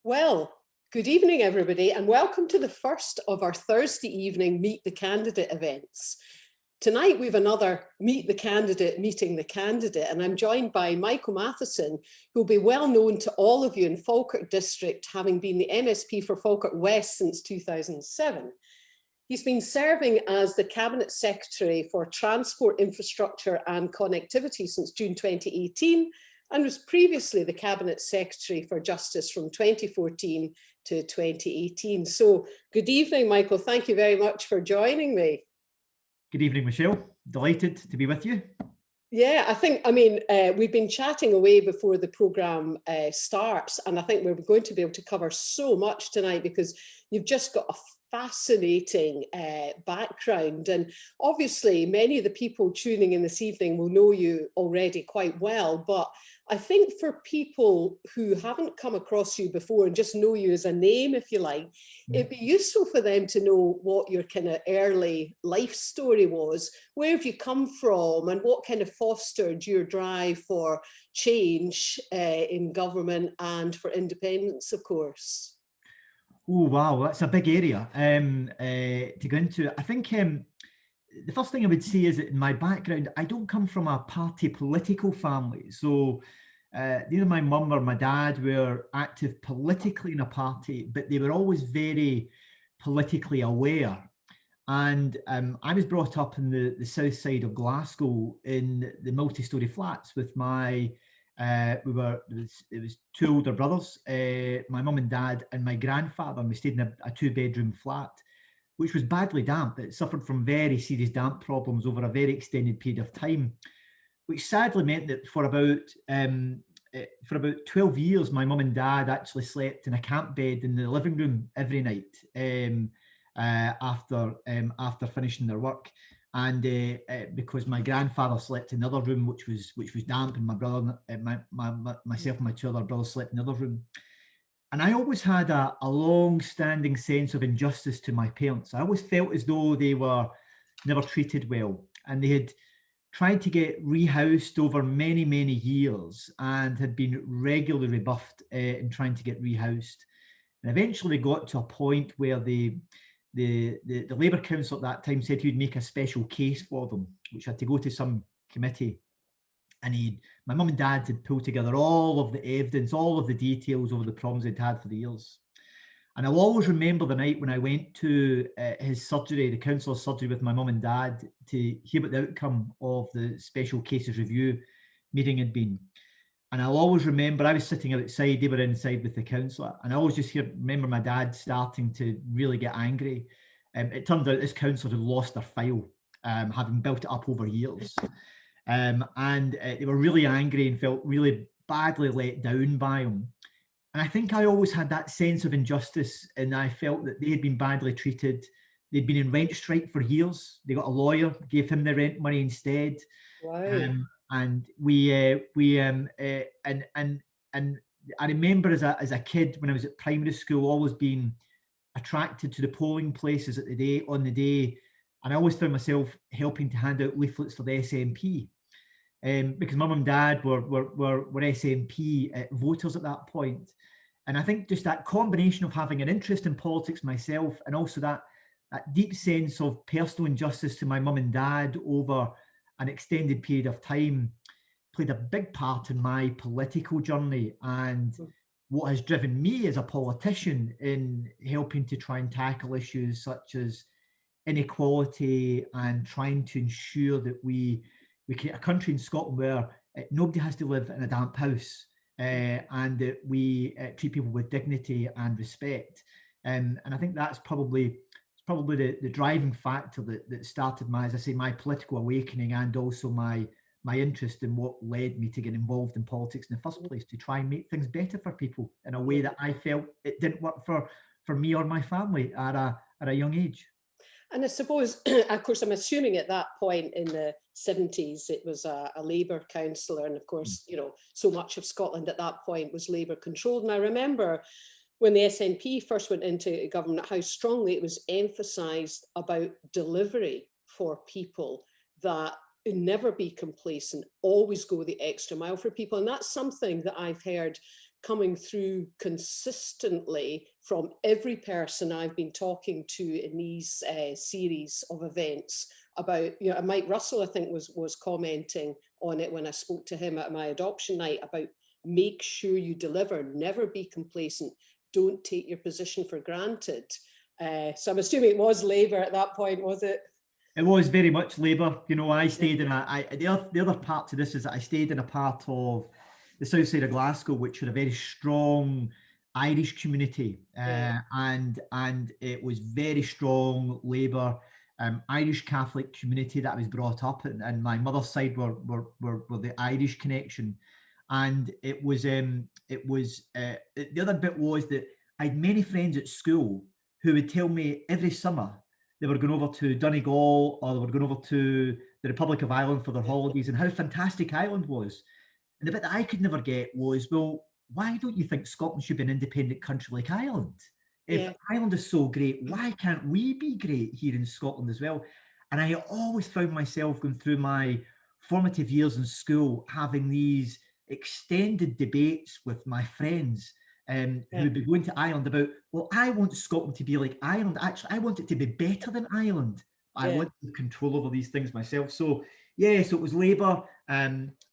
Well, good evening, everybody, and welcome to the first of our Thursday evening Meet the Candidate events. Tonight, we've another Meet the Candidate, Meeting the Candidate, and I'm joined by Michael Matheson, who will be well known to all of you in Falkirk District, having been the MSP for Falkirk West since 2007. He's been serving as the Cabinet Secretary for Transport, Infrastructure and Connectivity since June 2018, and was previously the Cabinet Secretary for Justice from 2014 to 2018. So good evening, Michael. Thank you very much for joining me. Good evening, Michelle. Delighted to be with you. Yeah, we've been chatting away before the programme starts, and I think we're going to be able to cover so much tonight because you've just got a fascinating background, and obviously many of the people tuning in this evening will know you already quite well, but I think for people who haven't come across you before and just know you as a name, if you like, it'd be useful for them to know what your kind of early life story was. Where have you come from and what kind of fostered your drive for change in government and for independence, of course? Oh, wow, that's a big area to go into. I think the first thing I would say is that in my background, I don't come from a party political family. So neither my mum or my dad were active politically in a party, but they were always very politically aware. And I was brought up in the south side of Glasgow in the multi-storey flats with my it was two older brothers, my mum and dad and my grandfather, and we stayed in a two-bedroom flat which was badly damp. It suffered from very serious damp problems over a very extended period of time, which sadly meant that for about 12 years my mum and dad actually slept in a camp bed in the living room every night after finishing their work. And because my grandfather slept in another room which was damp, and my brother, myself and my two other brothers slept in another room. And I always had a long-standing sense of injustice to my parents. I always felt as though they were never treated well, and they had tried to get rehoused over many, many years and had been regularly rebuffed in trying to get rehoused. And eventually got to a point where the Labour Council at that time said he would make a special case for them, which had to go to some committee. And my mum and dad had pulled together all of the evidence, all of the details over the problems they'd had for the years. And I'll always remember the night when I went to his surgery, the councillor's surgery, with my mum and dad to hear what the outcome of the special cases review meeting had been. And I'll always remember I was sitting outside, they were inside with the councillor, and I always just remember my dad starting to really get angry. It turned out this councillor had lost their file, having built it up over years. And they were really angry and felt really badly let down by him. And I think I always had that sense of injustice, and I felt that they had been badly treated. They'd been in rent strike for years. They got a lawyer, gave him the rent money instead. Wow. And I remember as a kid when I was at primary school always being attracted to the polling places on the day, and I always found myself helping to hand out leaflets for the SNP. Because mum and dad were SNP voters at that point. And I think just that combination of having an interest in politics myself, and also that deep sense of personal injustice to my mum and dad over an extended period of time, played a big part in my political journey, and what has driven me as a politician in helping to try and tackle issues such as inequality and trying to ensure that we create a country in Scotland where nobody has to live in a damp house, and that we treat people with dignity and respect. And I think that's probably the driving factor that started my political awakening, and also my interest in what led me to get involved in politics in the first place, to try and make things better for people in a way that I felt it didn't work for me or my family at a young age. And I suppose, of course, I'm assuming at that point in the 70s, it was a Labour councillor. And of course, you know, so much of Scotland at that point was Labour controlled. And I remember when the SNP first went into government, how strongly it was emphasised about delivery for people, that never be complacent, always go the extra mile for people. And that's something that I've heard coming through consistently from every person I've been talking to in these series of events about, you know, Mike Russell, I think, was commenting on it when I spoke to him at my adoption night about make sure you deliver, never be complacent, don't take your position for granted. So I'm assuming it was Labour at that point, was it? It was very much Labour. You know, I stayed in the other part to this is that I stayed in a part of the south side of Glasgow, which had a very strong Irish community, and it was very strong Labour, Irish Catholic community that I was brought up in, and my mother's side were the Irish connection, and it was the other bit was that I had many friends at school who would tell me every summer they were going over to Donegal or they were going over to the Republic of Ireland for their holidays and how fantastic Ireland was. And the bit that I could never get was, well, why don't you think Scotland should be an independent country like Ireland? If Ireland is so great, why can't we be great here in Scotland as well? And I always found myself going through my formative years in school having these extended debates with my friends who would be going to Ireland about, well, I want Scotland to be like Ireland. Actually, I want it to be better than Ireland. I want to have control over these things myself. So, yeah, so it was Labour,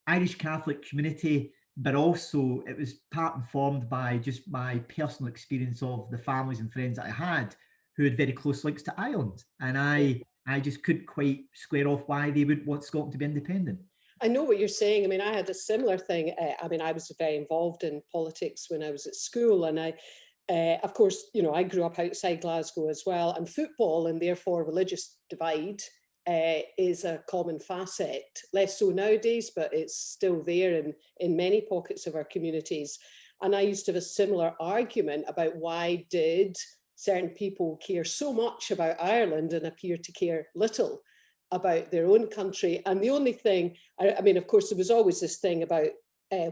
Irish Catholic community, but also it was part informed by just my personal experience of the families and friends that I had who had very close links to Ireland. And I just couldn't quite square off why they would want Scotland to be independent. I know what you're saying. I mean, I had a similar thing. I mean, I was very involved in politics when I was at school, and of course, you know, I grew up outside Glasgow as well, and football and therefore religious divide is a common facet. Less so nowadays, but it's still there in many pockets of our communities. And I used to have a similar argument about why did certain people care so much about Ireland and appear to care little about their own country. And the only thing, I mean, of course, there was always this thing about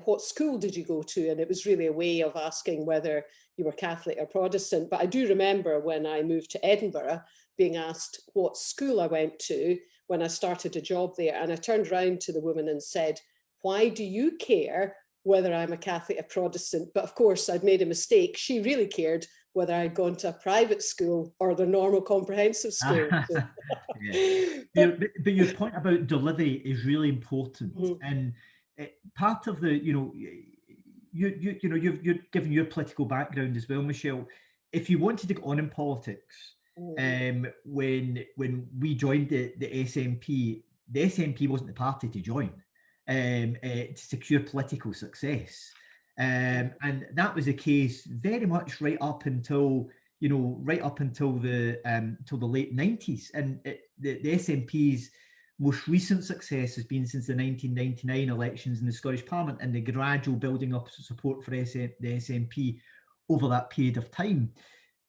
what school did you go to? And it was really a way of asking whether you were Catholic or Protestant. But I do remember when I moved to Edinburgh being asked what school I went to when I started a job there. And I turned around to the woman and said, why do you care whether I'm a Catholic or Protestant? But of course, I'd made a mistake. She really cared whether I'd gone to a private school or the normal comprehensive school. So. But your point about delivery is really important. And part of the, you know, you're given your political background as well, Michelle. If you wanted to get on in politics, when we joined the SNP wasn't the party to join to secure political success. And that was the case very much right up until the late 90s. And the SNP's most recent success has been since the 1999 elections in the Scottish Parliament and the gradual building up of support for the SNP over that period of time.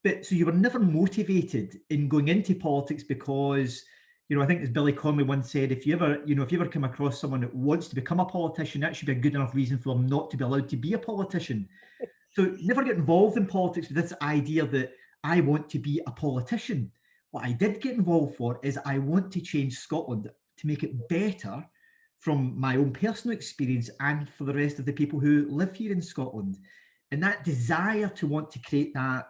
But so you were never motivated in going into politics because, you know, I think as Billy Connolly once said, if you ever come across someone that wants to become a politician, that should be a good enough reason for them not to be allowed to be a politician. So never get involved in politics with this idea that I want to be a politician. What I did get involved for is I want to change Scotland to make it better from my own personal experience and for the rest of the people who live here in Scotland. And that desire to want to create that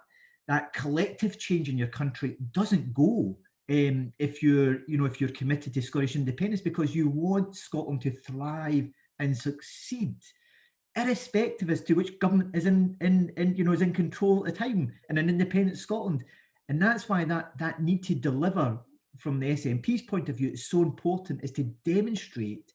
collective change in your country doesn't go if you're committed to Scottish independence, because you want Scotland to thrive and succeed, irrespective as to which government is in control at the time in an independent Scotland. And that's why that need to deliver from the SNP's point of view is so important, is to demonstrate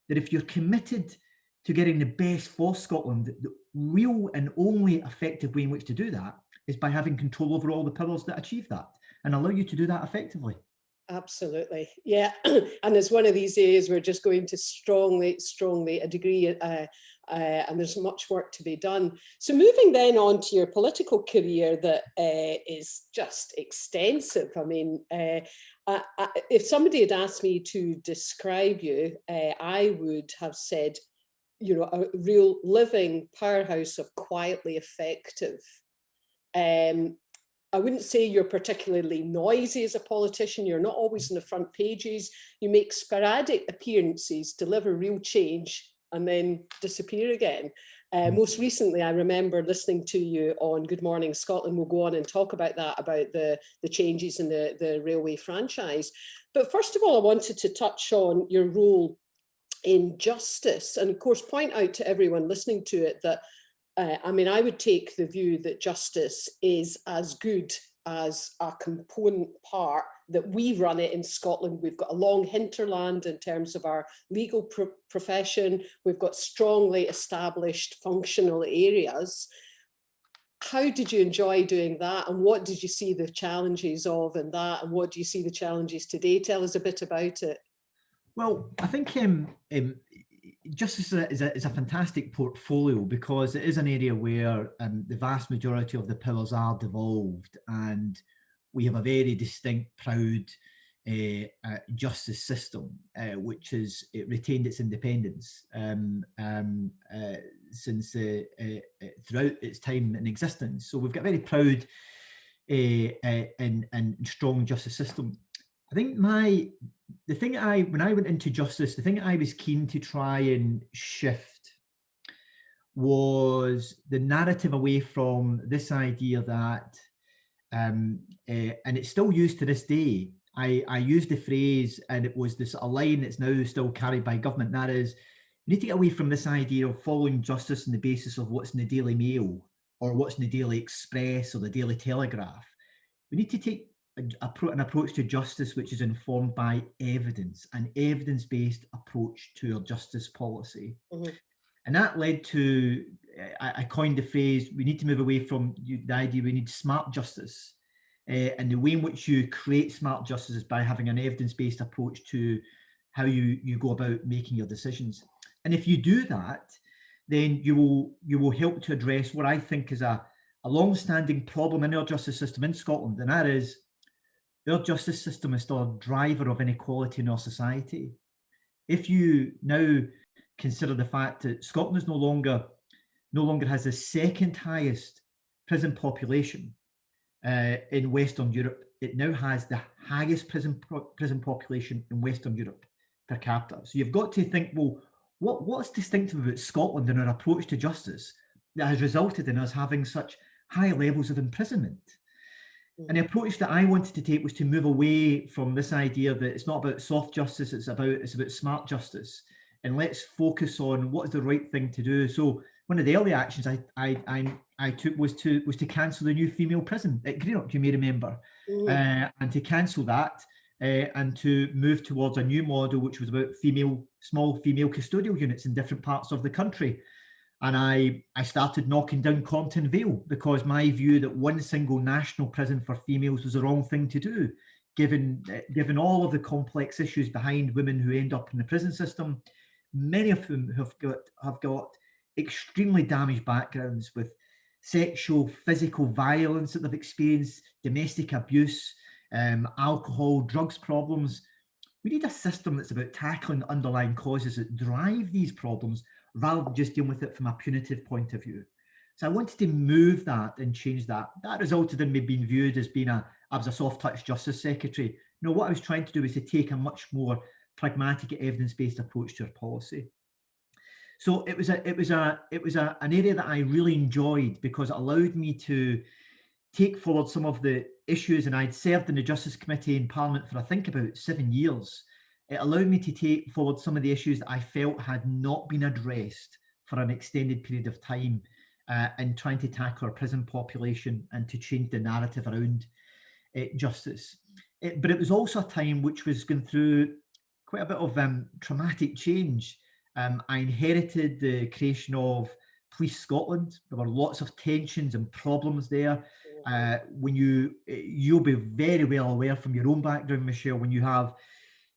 that if you're committed to getting the best for Scotland, the real and only effective way in which to do that is by having control over all the powers that achieve that and allow you to do that effectively. Absolutely. Yeah. And it's one of these areas we're just going to strongly agree, and there's much work to be done. So moving then on to your political career that is just extensive. I mean, if somebody had asked me to describe you, I would have said, you know, a real living powerhouse of quietly effective. I wouldn't say you're particularly noisy as a politician. You're not always in the front pages. You make sporadic appearances, deliver real change, and then disappear again. Most recently, I remember listening to you on Good Morning Scotland. We'll go on and talk about that, about the changes in the railway franchise. But first of all, I wanted to touch on your role in justice, and of course point out to everyone listening to it that I mean, I would take the view that justice is as good as a component part that we run it in Scotland. We've got a long hinterland in terms of our legal profession. We've got strongly established functional areas. How did you enjoy doing that, and what did you see the challenges of in that, and what do you see the challenges today? Tell us a bit about it. Well, I think justice is a fantastic portfolio, because it is an area where the vast majority of the powers are devolved, and we have a very distinct, proud justice system, which has retained its independence since throughout its time in existence. So we've got a very proud and strong justice system. I think the thing when I went into justice, the thing I was keen to try and shift was the narrative away from this idea that, and it's still used to this day. I used the phrase, and it was this a line that's now still carried by government. That is, we need to get away from this idea of following justice on the basis of what's in the Daily Mail or what's in the Daily Express or the Daily Telegraph. We need to take an approach to justice which is informed by evidence, an evidence-based approach to our justice policy. Mm-hmm. And that led to, I coined the phrase, we need to move away from the idea we need smart justice. And the way in which you create smart justice is by having an evidence-based approach to how you go about making your decisions. And if you do that, then you will help to address what I think is a long-standing problem in our justice system in Scotland, and that is our justice system is still a driver of inequality in our society. If you now consider the fact that Scotland is no longer has the second highest prison population in Western Europe, it now has the highest prison population in Western Europe per capita. So you've got to think, well, what's distinctive about Scotland and our approach to justice that has resulted in us having such high levels of imprisonment? And the approach that I wanted to take was to move away from this idea that it's not about soft justice, it's about smart justice, and let's focus on what is the right thing to do. So one of the early actions I took was to cancel the new female prison at Greenock, you may remember, and to cancel that and to move towards a new model which was about small female custodial units in different parts of the country. And I started knocking down Compton Vale, because my view that one single national prison for females was the wrong thing to do, given all of the complex issues behind women who end up in the prison system. Many of them have got extremely damaged backgrounds with sexual, physical violence that they've experienced, domestic abuse, alcohol, drugs problems. We need a system that's about tackling the underlying causes that drive these problems, rather than just dealing with it from a punitive point of view. So I wanted to move that and change that. That resulted in me being viewed as I was a soft touch justice secretary. No, what I was trying to do was to take a much more pragmatic, evidence-based approach to our policy. So it was an area that I really enjoyed, because it allowed me to take forward some of the issues, and I'd served in the Justice Committee in Parliament for I think about 7 years. It allowed me to take forward some of the issues that I felt had not been addressed for an extended period of time in trying to tackle our prison population and to change the narrative around justice. But it was also a time which was going through quite a bit of traumatic change. I inherited the creation of Police Scotland. There were lots of tensions and problems there. When you'll be very well aware from your own background, Michelle, when you have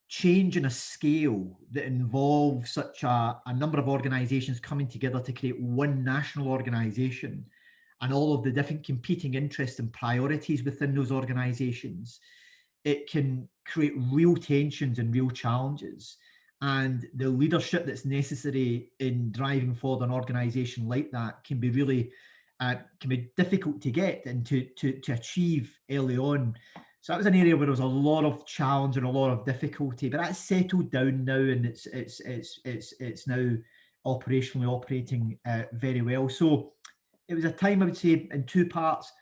change in a scale that involves such a number of organisations coming together to create one national organisation, and all of the different competing interests and priorities within those organisations, it can create real tensions and real challenges. And the leadership that's necessary in driving forward an organisation like that can be really difficult to get and to achieve early on. So that was an area where there was a lot of challenge and a lot of difficulty, but that's settled down now, and it's now operationally operating very well. So it was a time, I would say, in two parts,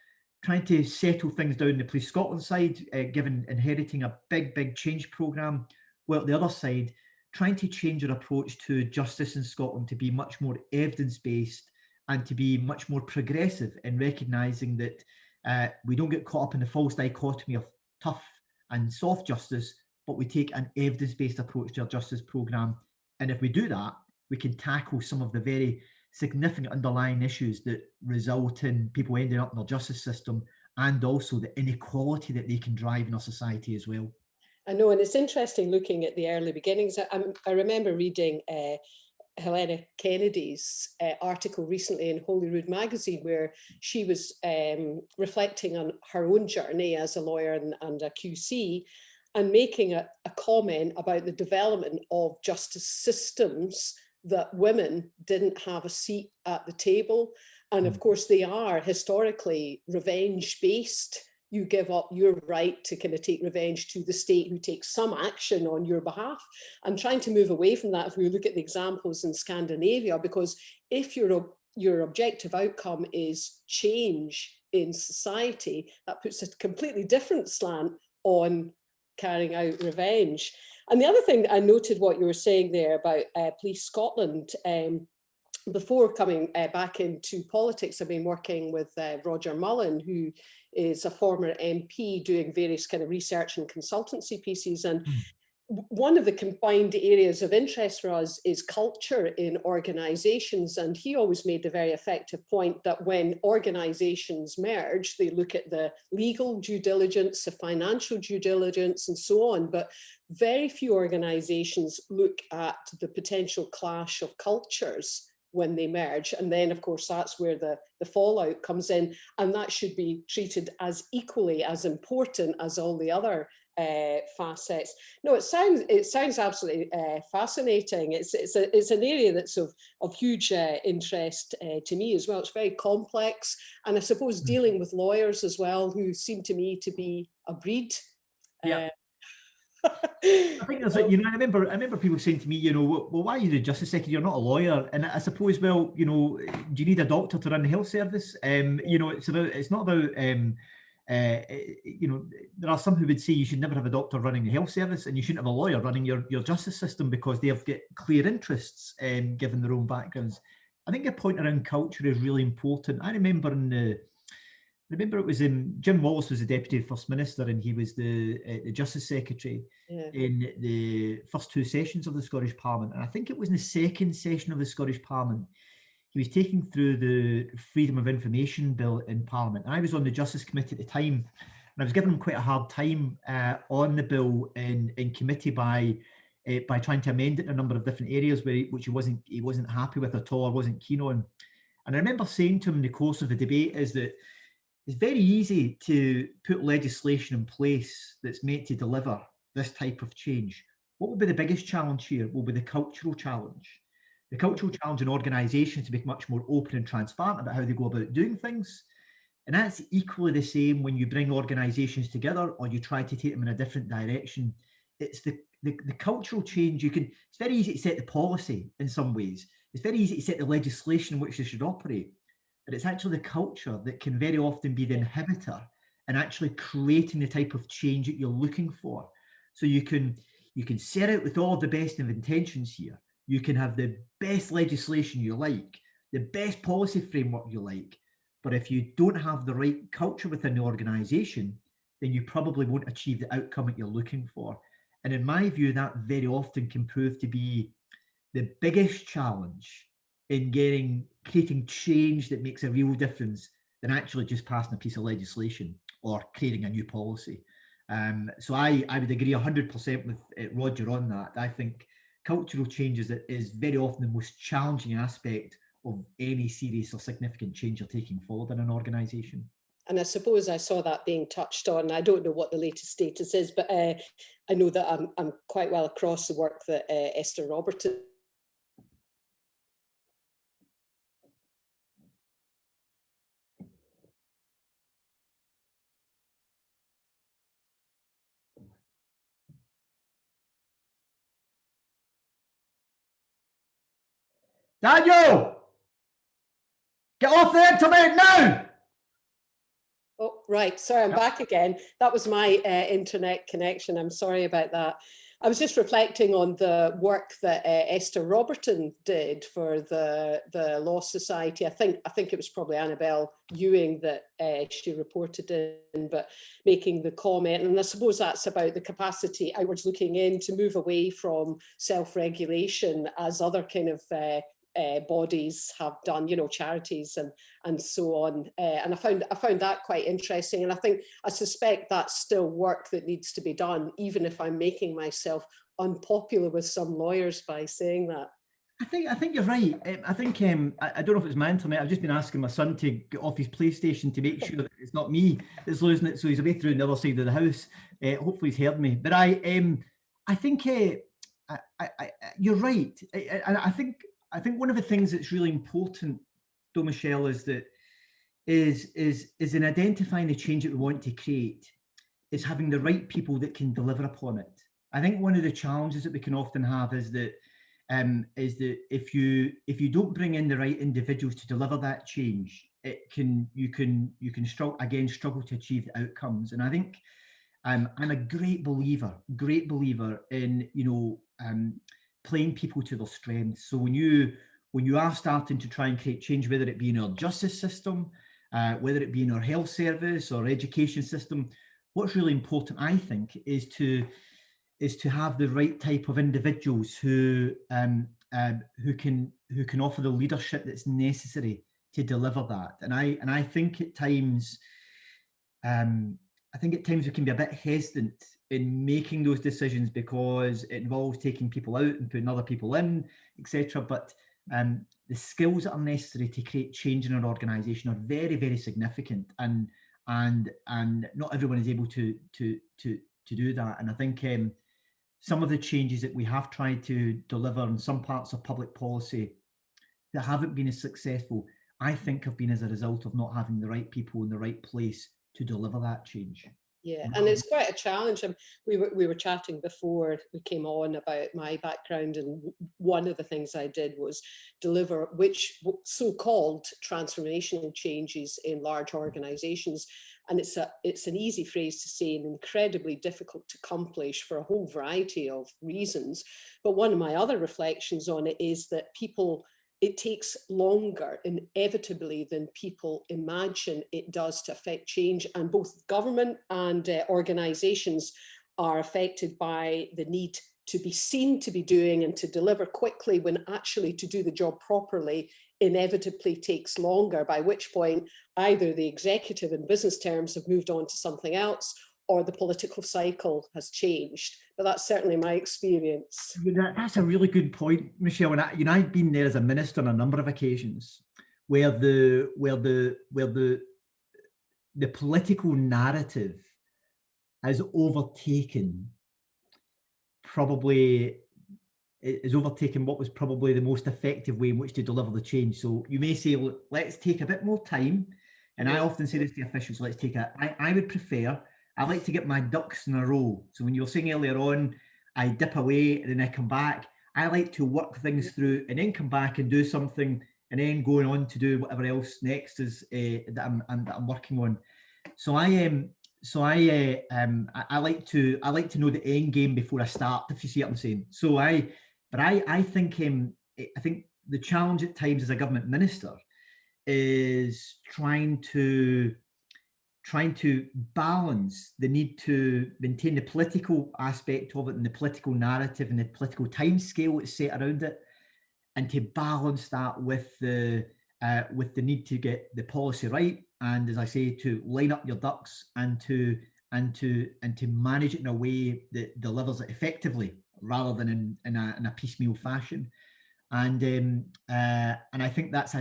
trying to settle things down the Police Scotland side, given inheriting a big change programme, while at the other side, trying to change our approach to justice in Scotland to be much more evidence-based and to be much more progressive in recognising that we don't get caught up in the false dichotomy of tough and soft justice, but we take an evidence-based approach to our justice programme. And if we do that, we can tackle some of the very significant underlying issues that result in people ending up in our justice system, and also the inequality that they can drive in our society as well. I know, and it's interesting looking at the early beginnings. I remember reading Helena Kennedy's article recently in Holyrood magazine, where she was reflecting on her own journey as a lawyer and a QC, and making a comment about the development of justice systems that women didn't have a seat at the table. And of course, they are historically revenge-based. You give up your right to kind of take revenge to the state who takes some action on your behalf. And trying to move away from that, if we look at the examples in Scandinavia, because if your objective outcome is change in society, that puts a completely different slant on carrying out revenge. And the other thing that I noted what you were saying there about Police Scotland, before coming back into politics, I've been working with Roger Mullen, who is a former MP, doing various kind of research and consultancy pieces. And one of the combined areas of interest for us is culture in organisations. And he always made the very effective point that when organisations merge, they look at the legal due diligence, the financial due diligence, and so on. But very few organisations look at the potential clash of cultures when they merge. And then, of course, that's where the fallout comes in. And that should be treated as equally as important as all the other facets. No, it sounds absolutely fascinating. It's an area that's of huge interest to me as well. It's very complex, and I suppose dealing with lawyers as well, who seem to me to be a breed. Yeah. I think there's, you know, I remember people saying to me, you know, well, why are you the Justice Secretary? You're not a lawyer. And I suppose, well, you know, do you need a doctor to run the health service? You know, it's not about, you know, there are some who would say you should never have a doctor running the health service, and you shouldn't have a lawyer running your justice system, because they've got clear interests, given their own backgrounds. I think a point around culture is really important. I remember it was Jim Wallace was the Deputy First Minister, and he was the Justice Secretary in the first two sessions of the Scottish Parliament. And I think it was in the second session of the Scottish Parliament, he was taking through the Freedom of Information Bill in Parliament. And I was on the Justice Committee at the time, and I was giving him quite a hard time on the bill in committee by trying to amend it in a number of different areas which he wasn't happy with at all, or wasn't keen on. And I remember saying to him in the course of the debate is that it's very easy to put legislation in place that's meant to deliver this type of change. What will be the biggest challenge here will be the cultural challenge. The cultural challenge in organisations to be much more open and transparent about how they go about doing things. And that's equally the same when you bring organisations together or you try to take them in a different direction. It's the cultural change. It's very easy to set the policy in some ways. It's very easy to set the legislation in which they should operate. But it's actually the culture that can very often be the inhibitor in actually creating the type of change that you're looking for. So you can set out with all of the best of intentions here. You can have the best legislation you like, the best policy framework you like. But if you don't have the right culture within the organisation, then you probably won't achieve the outcome that you're looking for. And in my view, that very often can prove to be the biggest challenge in creating change that makes a real difference than actually just passing a piece of legislation or creating a new policy. So I would agree 100% with Roger on that. I think cultural changes is very often the most challenging aspect of any serious or significant change you're taking forward in an organisation. And I suppose I saw that being touched on. I don't know what the latest status is, but I know that I'm quite well across the work that Esther Robertson Daniel, get off the internet now. Oh, right. Sorry, I'm back again. That was my internet connection. I'm sorry about that. I was just reflecting on the work that Esther Roberton did for the Law Society. I think it was probably Annabelle Ewing that she reported in, but making the comment. And I suppose that's about the capacity outwards looking in to move away from self-regulation, as other kind of bodies have done, you know, charities and so on. And I found that quite interesting. And I suspect that's still work that needs to be done, even if I'm making myself unpopular with some lawyers by saying that. I think you're right. I think I don't know if it's my internet. I've just been asking my son to get off his PlayStation to make sure that it's not me that's losing it. So he's away through the other side of the house. Hopefully he's heard me. But I think you're right. I think one of the things that's really important, though, Michelle, is that is in identifying the change that we want to create, is having the right people that can deliver upon it. I think one of the challenges that we can often have is that if you don't bring in the right individuals to deliver that change, you can struggle to achieve the outcomes. And I think I'm a great believer in, you know, playing people to their strengths. So when you are starting to try and create change, whether it be in our justice system, whether it be in our health service or education system, what's really important, I think, is to have the right type of individuals who can offer the leadership that's necessary to deliver that. And I think at times, we can be a bit hesitant in making those decisions because it involves taking people out and putting other people in, etc. But the skills that are necessary to create change in an organisation are very, very significant, and not everyone is able to do that. And I think some of the changes that we have tried to deliver in some parts of public policy that haven't been as successful, I think, have been as a result of not having the right people in the right place to deliver that change. Yeah, and it's quite a challenge. We were chatting before we came on about my background, and one of the things I did was deliver so-called transformational changes in large organisations. And it's an easy phrase to say and incredibly difficult to accomplish for a whole variety of reasons. But one of my other reflections on it is that it takes longer, inevitably, than people imagine it does to affect change. And both government and organisations are affected by the need to be seen to be doing and to deliver quickly, when actually to do the job properly inevitably takes longer, by which point either the executive in business terms have moved on to something else, or the political cycle has changed. But that's certainly my experience. That's a really good point, Michelle. And I've been there as a minister on a number of occasions where the political narrative has overtaken what was probably the most effective way in which to deliver the change. So you may say, look, let's take a bit more time. And I often say this to officials, I would prefer, I like to get my ducks in a row. So when you were saying earlier on, I dip away and then I come back. I like to work things through and then come back and do something, and then going on to do whatever else next is that I'm working on. So I like to know the end game before I start, if you see what I'm saying. So I think the challenge at times as a government minister is trying to balance the need to maintain the political aspect of it and the political narrative and the political time scale that's set around it, and to balance that with the need to get the policy right, and, as I say, to line up your ducks and to manage it in a way that delivers it effectively rather than in a piecemeal fashion. And I think that's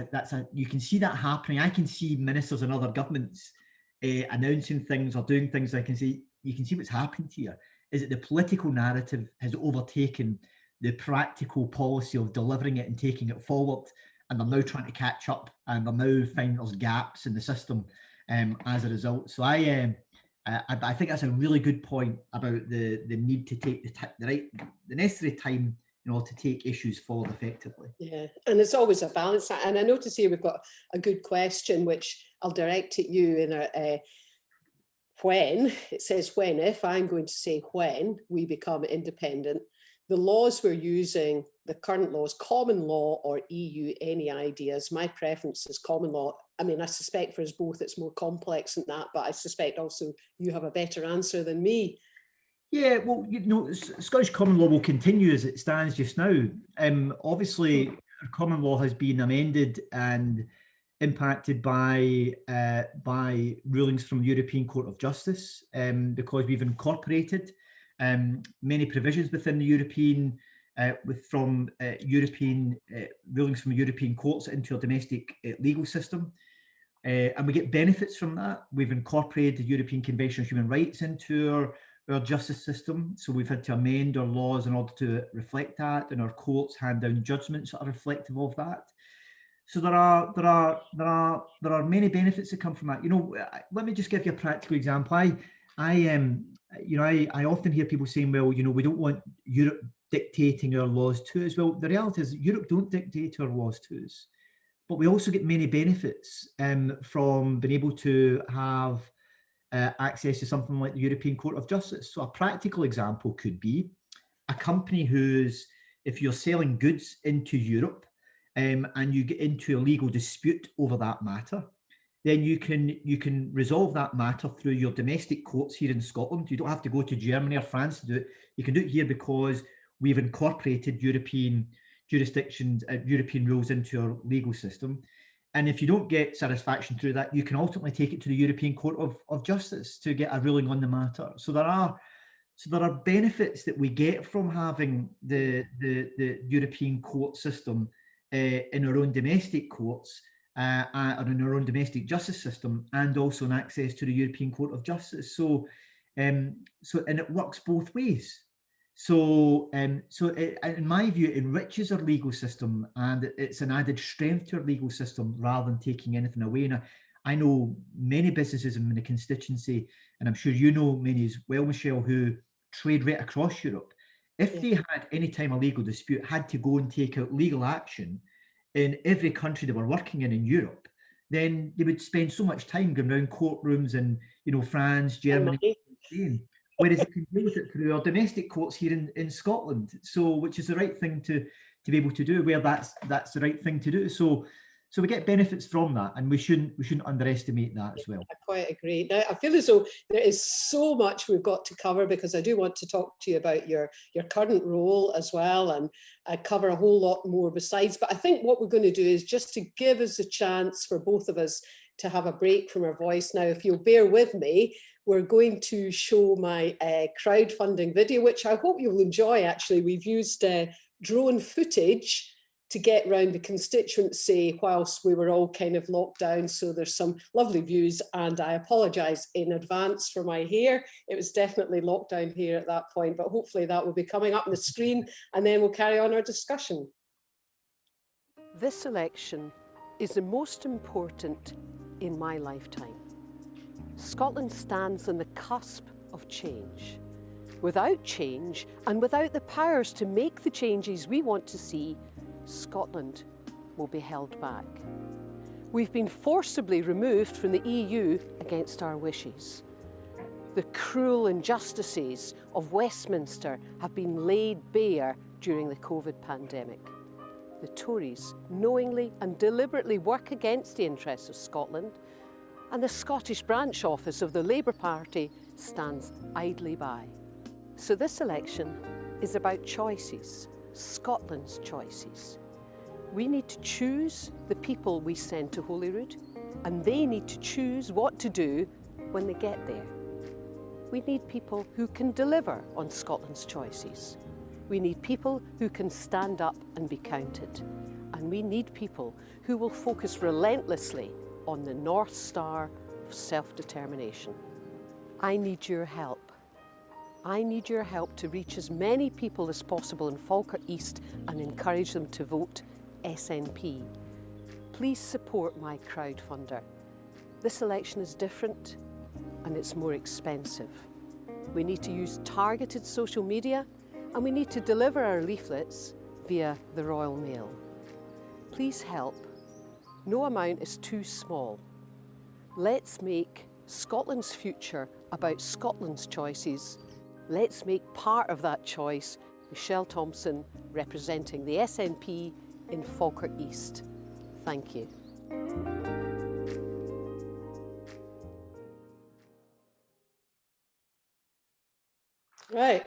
you can see that happening. I can see ministers and other governments announcing things or doing things. You can see what's happened here is that the political narrative has overtaken the practical policy of delivering it and taking it forward, and they're now trying to catch up, and they're now finding there's gaps in the system as a result. So I think that's a really good point about the need to take the necessary time in order to take issues forward effectively. Yeah, and it's always a balance. And I notice here we've got a good question, which I'll direct at you in a when, it says when, if I'm going to say when we become independent, the laws we're using, the current laws, common law or EU, any ideas? My preference is common law. I mean, I suspect for us both it's more complex than that, but I suspect also you have a better answer than me. Yeah, well, you know, Scottish common law will continue as it stands just now. Obviously, our common law has been amended and impacted by rulings from the European Court of Justice, because we've incorporated many provisions within the European rulings from European courts into our domestic legal system. And we get benefits from that. We've incorporated the European Convention on Human Rights into our justice system, so we've had to amend our laws in order to reflect that, and our courts hand down judgments that are reflective of that. So there are many benefits that come from that. You know, let me just give you a practical example. I often hear people saying, well, you know, we don't want Europe dictating our laws to us. Well, the reality is Europe don't dictate our laws to us, but we also get many benefits from being able to have access to something like the European Court of Justice. So a practical example could be a company if you're selling goods into Europe and you get into a legal dispute over that matter, then you can resolve that matter through your domestic courts here in Scotland. You don't have to go to Germany or France to do it. You can do it here because we've incorporated European jurisdictions, European rules into our legal system. And if you don't get satisfaction through that, you can ultimately take it to the European Court of Justice to get a ruling on the matter. So there are benefits that we get from having the European court system in our own domestic courts or in our own domestic justice system, and also an access to the European Court of Justice. So and it works both ways. So in my view, it enriches our legal system, and it's an added strength to our legal system rather than taking anything away. And I know many businesses in the constituency, and I'm sure you know many as well, Michelle, who trade right across Europe. If they had any time a legal dispute, had to go and take out legal action in every country they were working in Europe, then they would spend so much time going around courtrooms in, you know, France, Germany, Spain. Whereas they can deal with it through our domestic courts here in Scotland. So, which is the right thing to be able to do, where that's the right thing to do. So we get benefits from that, and we shouldn't underestimate that as well. I quite agree. Now, I feel as though there is so much we've got to cover, because I do want to talk to you about your current role as well, and cover a whole lot more besides. But I think what we're going to do is just to give us a chance for both of us to have a break from our voice. Now, if you'll bear with me, we're going to show my crowdfunding video, which I hope you'll enjoy. Actually, we've used drone footage to get around the constituency whilst we were all kind of locked down. So there's some lovely views, and I apologise in advance for my hair. It was definitely locked down here at that point, but hopefully that will be coming up on the screen, and then we'll carry on our discussion. This election is the most important in my lifetime. Scotland stands on the cusp of change. Without change, and without the powers to make the changes we want to see, Scotland will be held back. We've been forcibly removed from the EU against our wishes. The cruel injustices of Westminster have been laid bare during the COVID pandemic. The Tories knowingly and deliberately work against the interests of Scotland, and the Scottish branch office of the Labour Party stands idly by. So this election is about choices, Scotland's choices. We need to choose the people we send to Holyrood, and they need to choose what to do when they get there. We need people who can deliver on Scotland's choices. We need people who can stand up and be counted. And we need people who will focus relentlessly on the North Star of self-determination. I need your help. I need your help to reach as many people as possible in Falkirk East and encourage them to vote SNP. Please support my crowdfunder. This election is different and it's more expensive. We need to use targeted social media and we need to deliver our leaflets via the Royal Mail. Please help. No amount is too small. Let's make Scotland's future about Scotland's choices. Let's make part of that choice Michelle Thomson, representing the SNP in Falkirk East. Thank you. Right.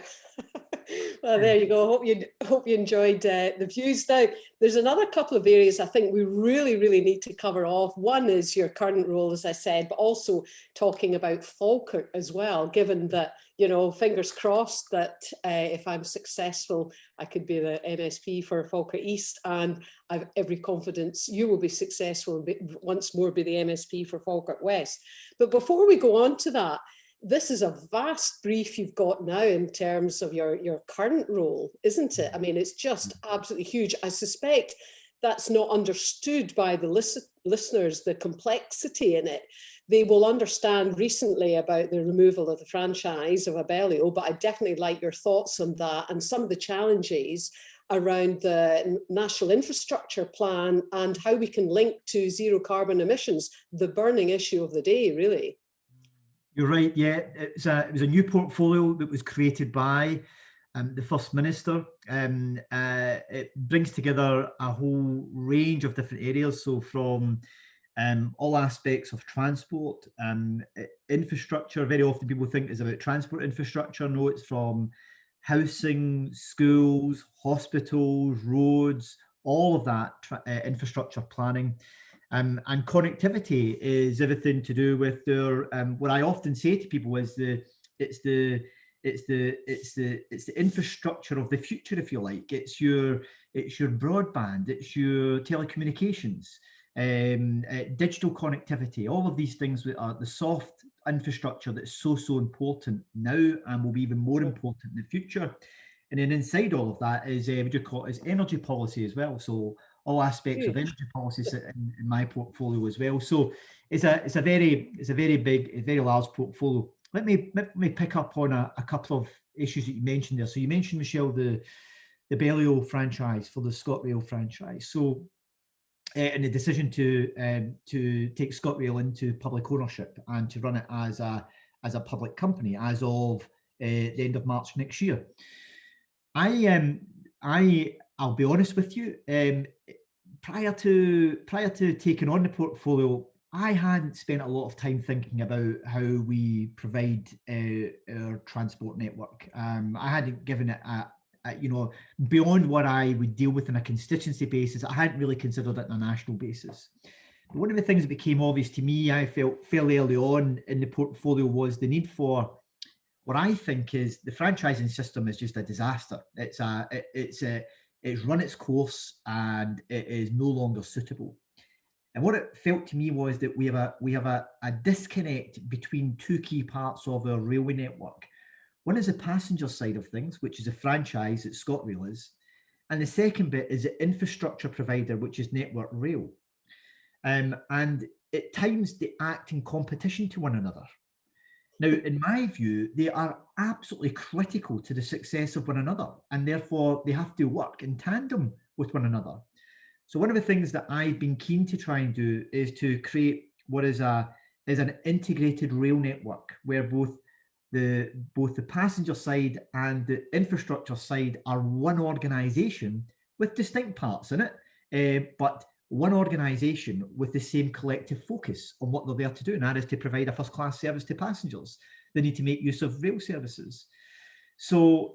Well, there you go. Hope you enjoyed the views. Now, there's another couple of areas I think we really need to cover off. One is your current role, as I said, but also talking about Falkirk as well, given that, you know, fingers crossed that if I'm successful, I could be the MSP for Falkirk East, and I've every confidence you will be successful and once more be the MSP for Falkirk West. But before we go on to that, this is a vast brief you've got now in terms of your current role, isn't it? I mean, it's just absolutely huge. I suspect that's not understood by the listeners, the complexity in it. They will understand recently about the removal of the franchise of Abellio, but I'd definitely like your thoughts on that and some of the challenges around the National Infrastructure Plan and how we can link to zero carbon emissions, the burning issue of the day, really. You're right, yeah. It was a new portfolio that was created by the First Minister. It brings together a whole range of different areas, so from all aspects of transport, infrastructure. Very often people think it's about transport infrastructure. No, it's from housing, schools, hospitals, roads, all of that infrastructure planning. And connectivity is everything to do with their. What I often say to people is it's the infrastructure of the future, if you like. It's your broadband, it's your telecommunications, digital connectivity. All of these things are the soft infrastructure that's so important now and will be even more important in the future. And then inside all of that is what do you call it, is energy policy as well. So all aspects of energy policy sit in my portfolio as well. So it's a very big, very large portfolio. Let me pick up on a couple of issues that you mentioned there. So you mentioned, Michelle, the Abellio franchise for the ScotRail franchise. So and the decision to take ScotRail into public ownership and to run it as a public company as of the end of March next year. I'll be honest with you. Prior to taking on the portfolio, I hadn't spent a lot of time thinking about how we provide our transport network. I hadn't given it you know, beyond what I would deal with on a constituency basis. I hadn't really considered it on a national basis. But one of the things that became obvious to me, I felt fairly early on in the portfolio, was the need for what I think is the franchising system is just a disaster. It's run its course and it is no longer suitable. And what it felt to me was that we have a disconnect between two key parts of our railway network. One is the passenger side of things, which is a franchise that ScotRail is, and the second bit is the infrastructure provider, which is Network Rail. And at times they act in competition to one another. Now, in my view, they are absolutely critical to the success of one another, and therefore they have to work in tandem with one another. So one of the things that I've been keen to try and do is to create what is an integrated rail network, where both the passenger side and the infrastructure side are one organisation with distinct parts in it, but one organisation with the same collective focus on what they're there to do, and that is to provide a first-class service to passengers. They need to make use of rail services. So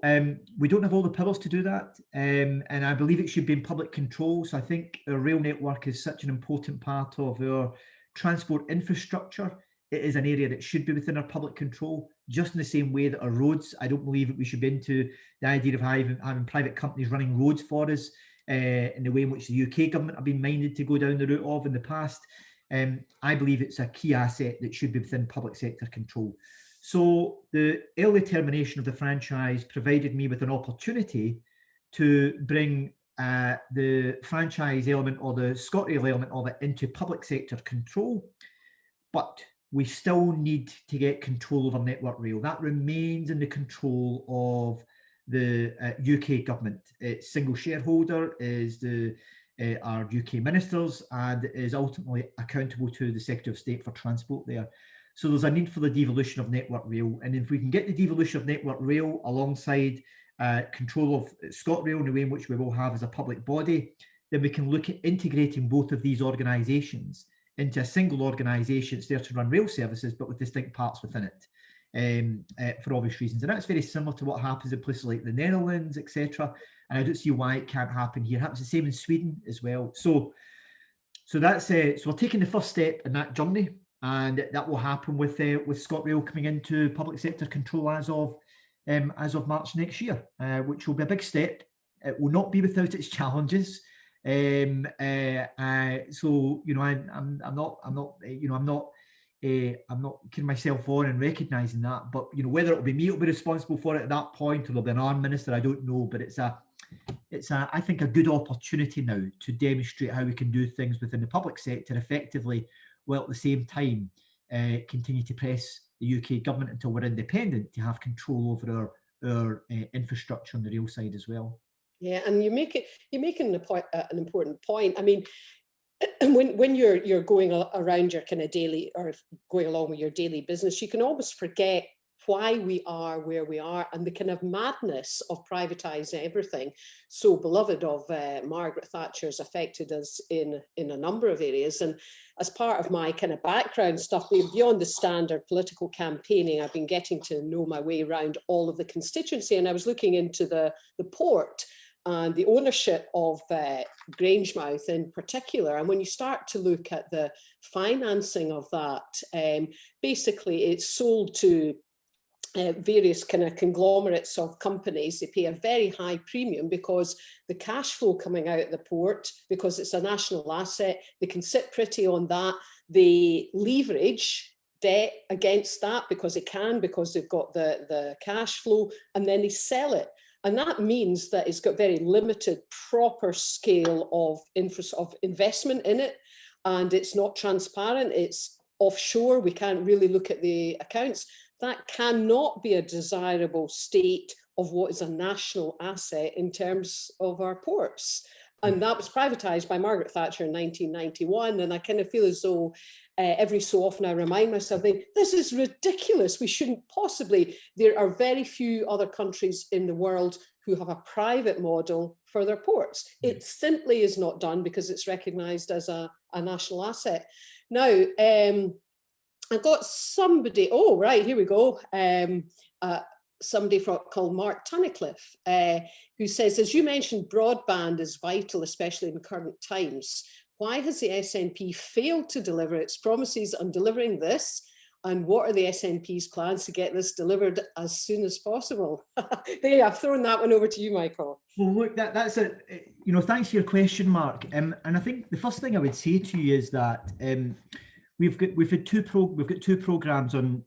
we don't have all the powers to do that, and I believe it should be in public control. So I think our rail network is such an important part of our transport infrastructure. It is an area that should be within our public control, just in the same way that our roads. I don't believe that we should be into the idea of having private companies running roads for us in the way in which the UK government have been minded to go down the route of in the past. I believe it's a key asset that should be within public sector control. So the early termination of the franchise provided me with an opportunity to bring the franchise element or the ScotRail element of it into public sector control, but we still need to get control over Network Rail. That remains in the control of the UK government. Its single shareholder is our UK ministers, and is ultimately accountable to the Secretary of State for Transport there. So there's a need for the devolution of Network Rail, and if we can get the devolution of Network Rail alongside control of ScotRail in the way in which we will have as a public body, then we can look at integrating both of these organisations into a single organisation that's there to run rail services, but with distinct parts within it, for obvious reasons. And that's very similar to what happens in places like the Netherlands, etc. And I don't see why it can't happen here. It happens the same in Sweden as well. So that's so we're taking the first step in that journey, and that will happen with ScotRail coming into public sector control as of March next year, which will be a big step. It will not be without its challenges. So I'm not kidding myself on and recognising that, but whether it'll be me who'll be responsible for it at that point, or there'll be an armed minister, I don't know. But it's I think a good opportunity now to demonstrate how we can do things within the public sector effectively, while at the same time continue to press the UK government until we're independent to have control over our infrastructure on the rail side as well. Yeah, and you're making an important point. I mean, when you're going around your kind of daily, or going along with your daily business, you can almost forget why we are where we are, and the kind of madness of privatising everything, so beloved of Margaret Thatcher's, affected us in a number of areas. And as part of my kind of background stuff, beyond the standard political campaigning, I've been getting to know my way around all of the constituency, and I was looking into the port and the ownership of Grangemouth in particular. And when you start to look at the financing of that, basically it's sold to various kind of conglomerates of companies. They pay a very high premium because the cash flow coming out of the port, because it's a national asset, they can sit pretty on that. They leverage debt against that because they've got the cash flow, and then they sell it. And that means that it's got very limited proper scale of investment in it, and it's not transparent, it's offshore, we can't really look at the accounts. That cannot be a desirable state of what is a national asset in terms of our ports. And that was privatised by Margaret Thatcher in 1991. And I kind of feel as though every so often I remind myself, this is ridiculous. We shouldn't possibly. There are very few other countries in the world who have a private model for their ports. It simply is not done because it's recognised as a national asset. Now, I've got somebody, oh, right, here we go. Somebody called Mark Tunnicliffe, who says, as you mentioned, broadband is vital, especially in current times. Why has the SNP failed to deliver its promises on delivering this? And what are the SNP's plans to get this delivered as soon as possible? There, I've thrown that one over to you, Michael. Well, look, that's it. Thanks for your question, Mark. And I think the first thing I would say to you is that we've got two programs on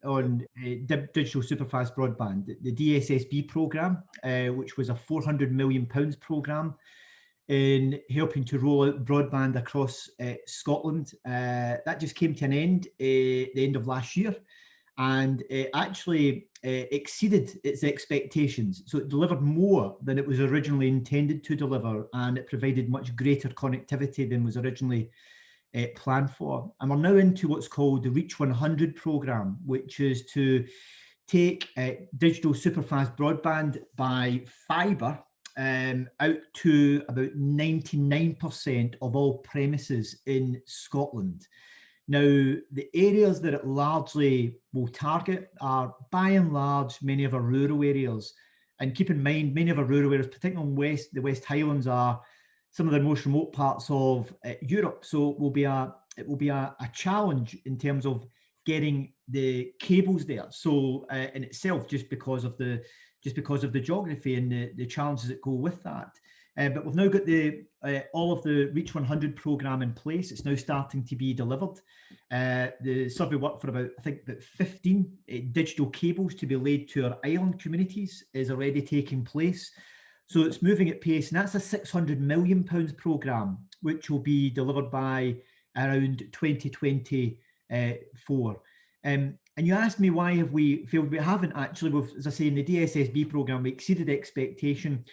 digital superfast broadband. The DSSB program, which was a £400 million program in helping to roll out broadband across Scotland. That just came to an end the end of last year, and it actually exceeded its expectations. So it delivered more than it was originally intended to deliver, and it provided much greater connectivity than was originally planned for. And we're now into what's called the Reach 100 programme, which is to take digital superfast broadband by fibre out to about 99% of all premises in Scotland. Now, the areas that it largely will target are, by and large, many of our rural areas. And keep in mind, many of our rural areas, particularly in the West Highlands, are some of the most remote parts of Europe. So it will be a challenge in terms of getting the cables there. So in itself, just because of the geography and the challenges that go with that. But we've now got all of the Reach 100 programme in place. It's now starting to be delivered. The survey work for about 15 digital cables to be laid to our island communities is already taking place. So it's moving at pace, and that's a £600 million programme, which will be delivered by around 2024. And you asked me why have we failed? We haven't actually. We've, as I say, in the DSSB programme, we exceeded expectation.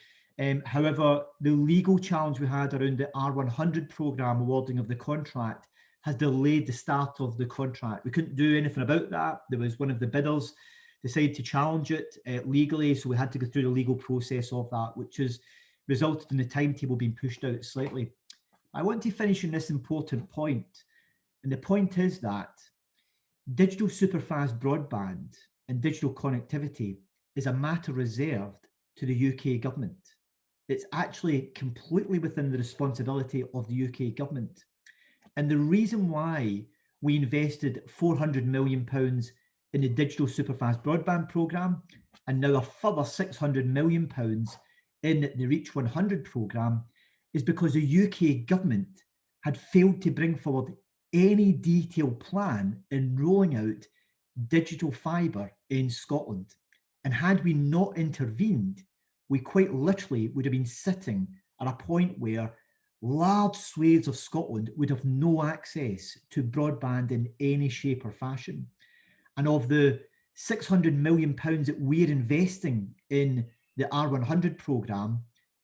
However, the legal challenge we had around the R100 programme awarding of the contract has delayed the start of the contract. We couldn't do anything about that. There was one of the bidders decided to challenge it legally, so we had to go through the legal process of that, which has resulted in the timetable being pushed out slightly. I want to finish on this important point, and the point is that digital superfast broadband and digital connectivity is a matter reserved to the UK government. It's actually completely within the responsibility of the UK government. And the reason why we invested £400 million in the digital superfast broadband programme and now a further £600 million in the Reach 100 programme is because the UK government had failed to bring forward any detailed plan in rolling out digital fibre in Scotland. And had we not intervened, we quite literally would have been sitting at a point where large swathes of Scotland would have no access to broadband in any shape or fashion. And of the £600 million that we're investing in the R100 programme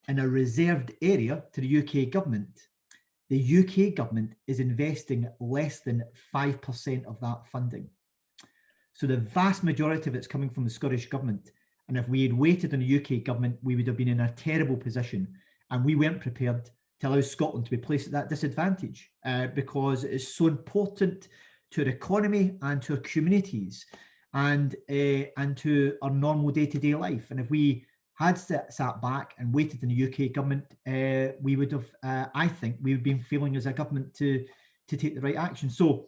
in a reserved area to the UK government, the UK government is investing less than 5% of that funding. So the vast majority of it's coming from the Scottish government. And if we had waited on the UK government, we would have been in a terrible position. And we weren't prepared to allow Scotland to be placed at that disadvantage because it's so important to our economy and to our communities and to our normal day-to-day life. And if we had sat back and waited in the UK government, we would have, I think, we've been failing as a government to take the right action. So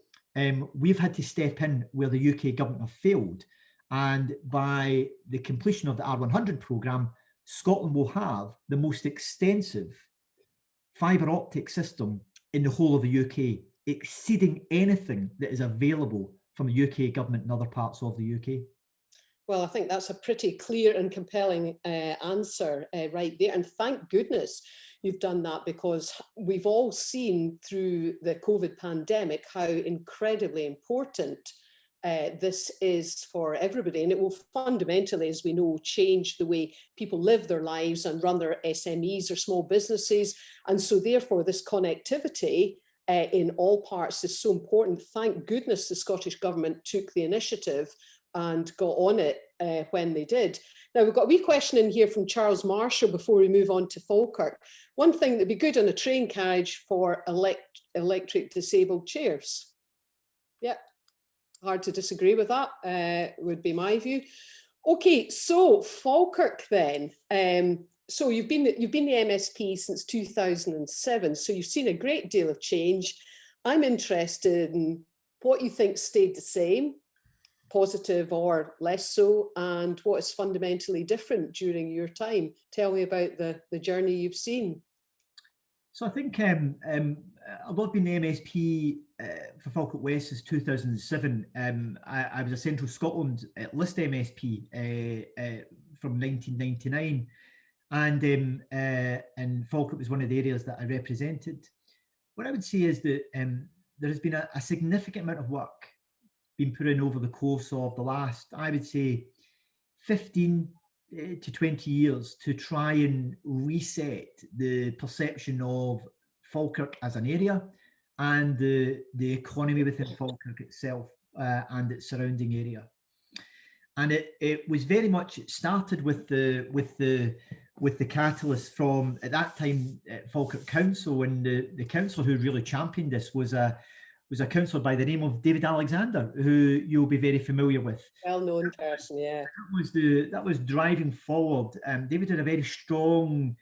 we've had to step in where the UK government have failed. And by the completion of the R100 programme, Scotland will have the most extensive fibre optic system in the whole of the UK, exceeding anything that is available from the UK government in other parts of the UK. Well, I think that's a pretty clear and compelling answer right there. And thank goodness you've done that, because we've all seen through the COVID pandemic how incredibly important this is for everybody. And it will fundamentally, as we know, change the way people live their lives and run their SMEs or small businesses. And so therefore, this connectivity in all parts is so important. Thank goodness the Scottish Government took the initiative and got on it when they did. Now, we've got a wee question in here from Charles Marshall before we move on to Falkirk. One thing that'd be good on a train carriage for electric disabled chairs. Yep, hard to disagree with that, would be my view. Okay, so Falkirk then. So you've been the MSP since 2007, so you've seen a great deal of change. I'm interested in what you think stayed the same, positive or less so, and what is fundamentally different during your time. Tell me about the journey you've seen. So I think I've been the MSP for Falkirk West since 2007. I was a Central Scotland list MSP from 1999, and Falkirk was one of the areas that I represented. What I would say is that there has been a significant amount of work been put in over the course of the last, I would say, 15 to 20 years to try and reset the perception of Falkirk as an area and the economy within Falkirk itself and its surrounding area. And it was very much, it started with the catalyst from, at that time, Falkirk Council, and the councillor who really championed this was a councillor by the name of David Alexander, who you'll be very familiar with. Well-known person, yeah. That was driving forward. David had a very strong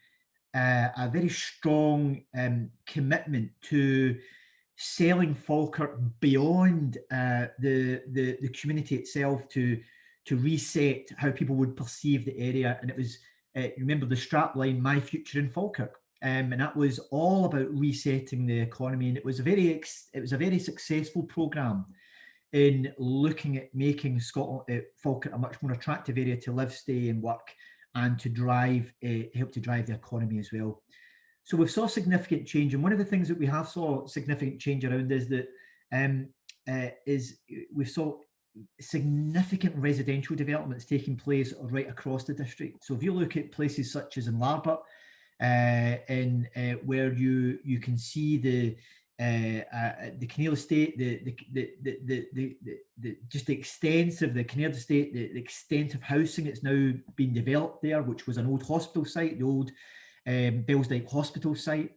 commitment to selling Falkirk beyond the community itself to reset how people would perceive the area. And it was, remember the strapline, "My Future in Falkirk." And that was all about resetting the economy, and it was a very successful programme in looking at making Scotland, Falkirk, a much more attractive area to live, stay, and work, and to help to drive the economy as well. So we've saw significant change, and one of the things that we have saw significant change around is that we saw significant residential developments taking place right across the district. So if you look at places such as in Larbert, where you can see the Kinneil estate, just the extensive, the Kinneil estate, the extensive housing that's now been developed there, which was an old hospital site, the old Bellsdyke Hospital site,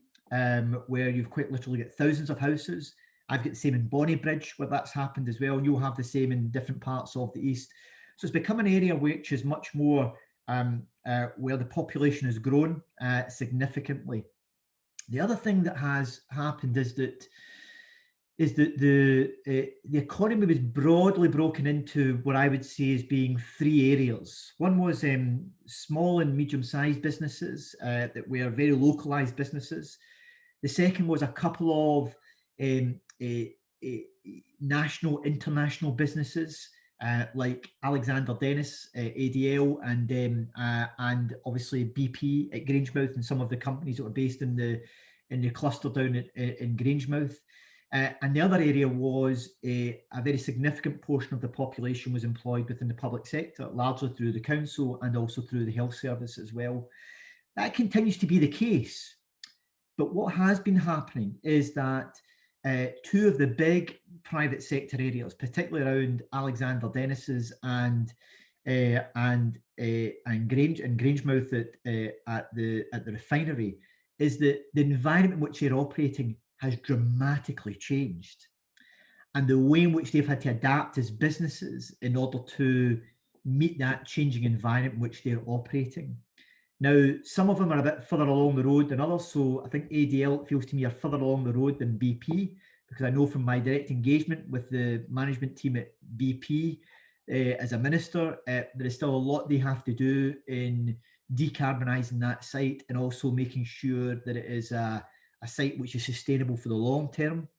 where you've quite literally got thousands of houses. I've got the same in Bonnybridge where that's happened as well. You'll have the same in different parts of the east. So it's become an area which is much more where the population has grown significantly. The other thing that has happened is that the economy was broadly broken into what I would say as being three areas. One was small and medium-sized businesses that were very localized businesses. The second was a couple of national, international businesses like Alexander Dennis, ADL, and obviously BP at Grangemouth, and some of the companies that were based in the cluster down in Grangemouth. And the other area was a very significant portion of the population was employed within the public sector, largely through the council and also through the health service as well. That continues to be the case. But what has been happening is that two of the big private sector areas, particularly around Alexander Dennis's and Grangemouth at the refinery, is that the environment in which they're operating has dramatically changed, and the way in which they've had to adapt as businesses in order to meet that changing environment in which they're operating. Now, some of them are a bit further along the road than others. So I think ADL, it feels to me, are further along the road than BP, because I know from my direct engagement with the management team at BP as a minister, there is still a lot they have to do in decarbonising that site and also making sure that it is a site which is sustainable for the long term,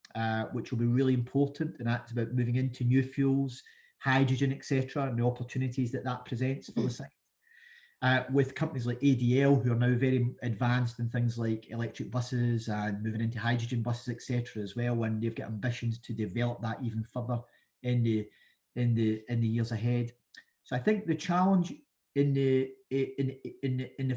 which will be really important. And that's about moving into new fuels, hydrogen, etc., and the opportunities that that presents for the site. With companies like ADL, who are now very advanced in things like electric buses and moving into hydrogen buses, etc., as well, and they've got ambitions to develop that even further in the years ahead. So I think the challenge in the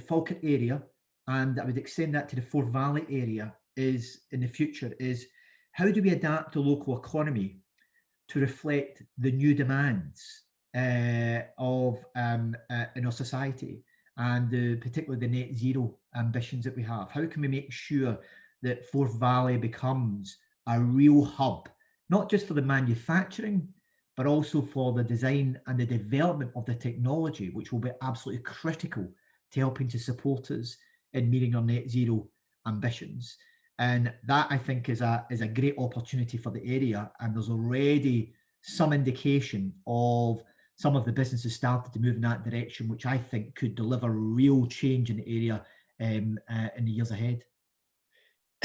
Falkirk area, and I would extend that to the Forth Valley area, is in the future is how do we adapt the local economy to reflect the new demands in our society, and particularly the net zero ambitions that we have. How can we make sure that Forth Valley becomes a real hub, not just for the manufacturing, but also for the design and the development of the technology, which will be absolutely critical to helping to support us in meeting our net zero ambitions. And that, I think, is a great opportunity for the area. And there's already some indication of some of the businesses started to move in that direction, which I think could deliver real change in the area in the years ahead.